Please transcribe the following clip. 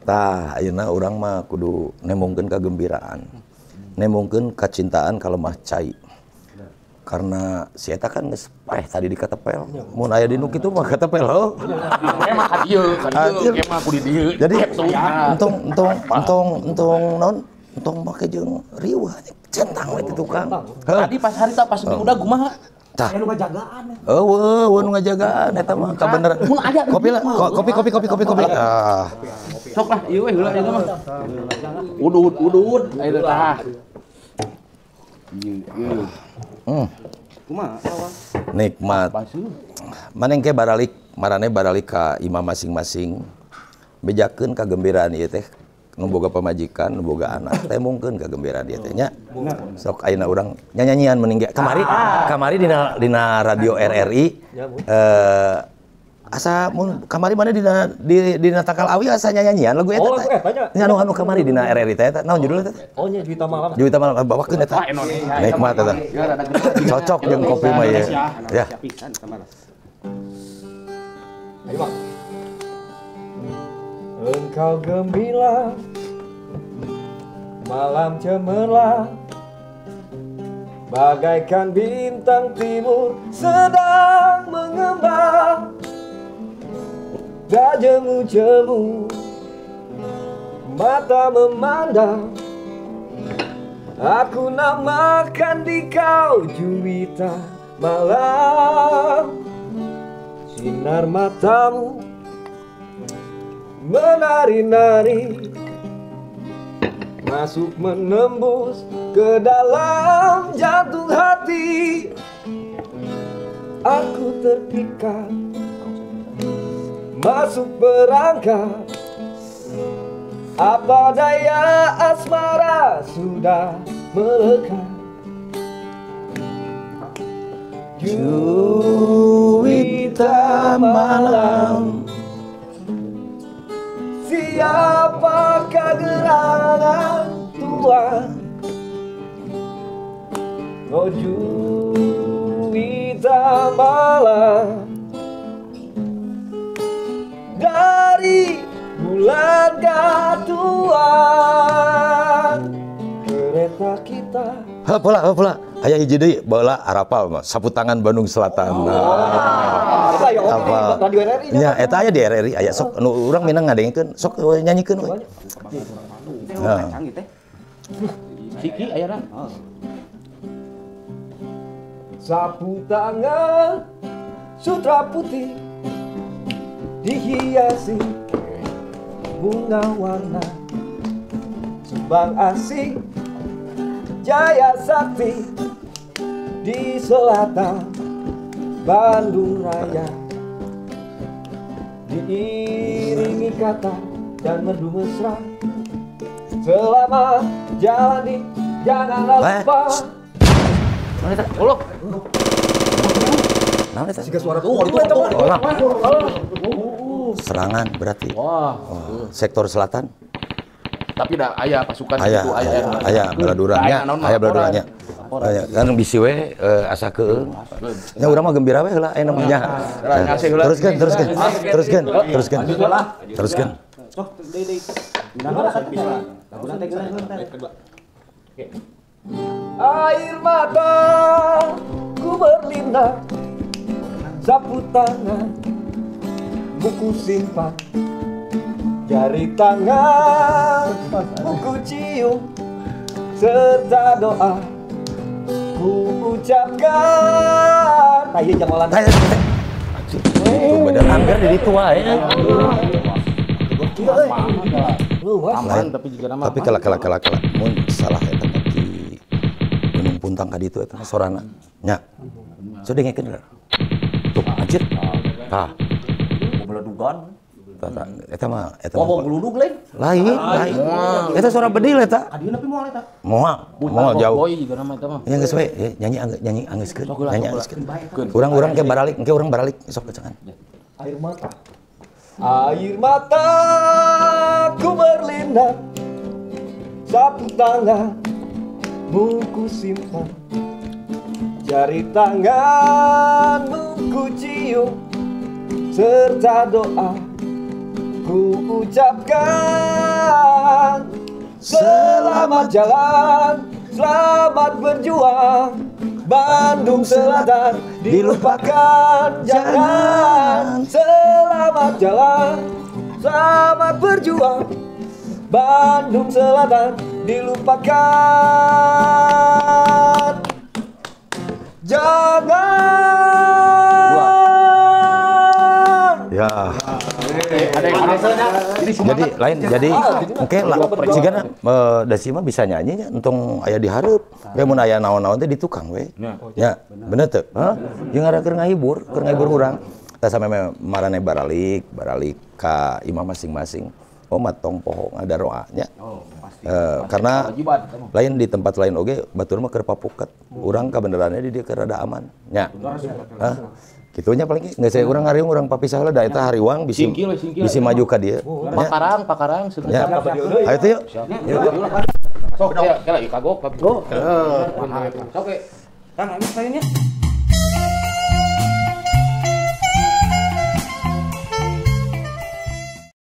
tah ayeuna urang mah kudu nemongkeun kagembiraan. Nemongkeun kacintaan ka lemah cai. Karena si eta kan geus paeh tadi di katepel. Mun aya di nu kitu mah katepel heuh. Emang ka dieu emang kudu di dieu. Jadi entong make jeung riweuh centang we ti tukang. Tadi pas harita pas udah kumaha? Tah. Nu ngajagaan. Eueuh, nu ngajagaan eta mah kabener. Mun aya kopi lah, kopi. Ah. Sok lah, ieu we heula eta mah. Udud aya tah. Kumaha awal? Nikmat. Manengke marane baralik ka imam masing-masing. Bejakeun kagembiraan ieu teh nu boga pamajikan, nu boga anak, teh mungkeun kagembiraan ieu teh nya. Sok ayeuna urang nyanyian mending kamari dina radio RRI asa mun kamari mana dina Takal Awi asa nyanyian lagu eta teh. Anu kamari dina RRI teh eta naon judulna teh? Oh nya Juwita Malam. Juwita Malam bawakeun eta. Nikmat eta. Cocok jeung kopi mah ya. Ya. Ayo Bang. Engkau gemilang malam cemerlang bagaikan bintang timur sedang mengembang. Dah jemu-jemu mata memandang, aku namakan di kau Juwita Malam. Sinar matamu menari-nari masuk menembus ke dalam jantung hati. Aku terpikat masuk perangkap, apa daya asmara sudah melekat. Juwita Malam, siapakah gerangan Tuhan? Oh Juwita Malam, dari bulan Tuhan, kereta kita. Heula. Aya hiji deui baheula arapal mah sapu tangan Bandung Selatan. Apa? Radio RRI. Nya eta aya di RRI aya sok nu urang minang ngadengkeun sok nyanyikeun we. Heeh. Siki aya Sapu tangan sutra putih dihiasi bunga warna, Subang Asih Jaya Sakti di selatan Bandung Raya, diiringi kata dan merdu mesra. Selamat jalani, janganlah lupa. Mana eta? Uluk. Naon eta? Siga suara tuh, Serangan berarti. Wah. Sektor selatan. Tapi dah aya pasukan Aya beladuranya. Aya kan bisi we asa keung. Nya urang mah gembira we heula aya namanya. Teruskeun. Air mata ku berlinang, sapu tangan buku simpan, jari tangan buku cium, serta doa ku ucapkan. Ayo jamalan. Beda anggar di ditu wae. Aman tapi juga nama. Tapi kala mun salah eta di Gunung Puntang ka ditu eta sorana. Nya. So dengekeun da. Tuh anjir. Tah. Beladugan. Eta mah Ngomong geludug lain. Lain. Eta suara bedil eta. Adieuna tapi moal eta. Moal jauh. Boy juga nama eta mah. Ya geus we, nyanyi anggeuskeun. Urang ke baralik, engke urang baralik sok kecengan. Air mata ku berlinang, sapu tangan ku simpan, jari tanganmu ku cium, serta doa ku ucapkan selamat jalan, selamat berjuang. Bandung Selatan dilupakan jangan. Selamat jalan, selamat berjuang. Bandung Selatan dilupakan jangan. Ya. Jadi Jadi jadi oke lah. Jigana Dasi mah bisa nyanyi nya untung aya dihareup. We mun aya naon-naon teh di tukang we. Ya, bener teu? Hah? Jeung ada keur ngahibur urang. Tah sameme marane baralik ka imam masing-masing. Oh matong poho ngadaroa nya. Karena lain di tempat lain oge batur mah keur papuket. Urang kabenerannya di dieu keur rada aman. Nya. Hah? Kitunya paling nggak saya urang ngariung urang papisah lah da eta hariwang bisi maju ka dieu. Pakarang Ya. Ayo teh yuk. Sok ya kala kagok. Sok. Kang, ini sayangnya.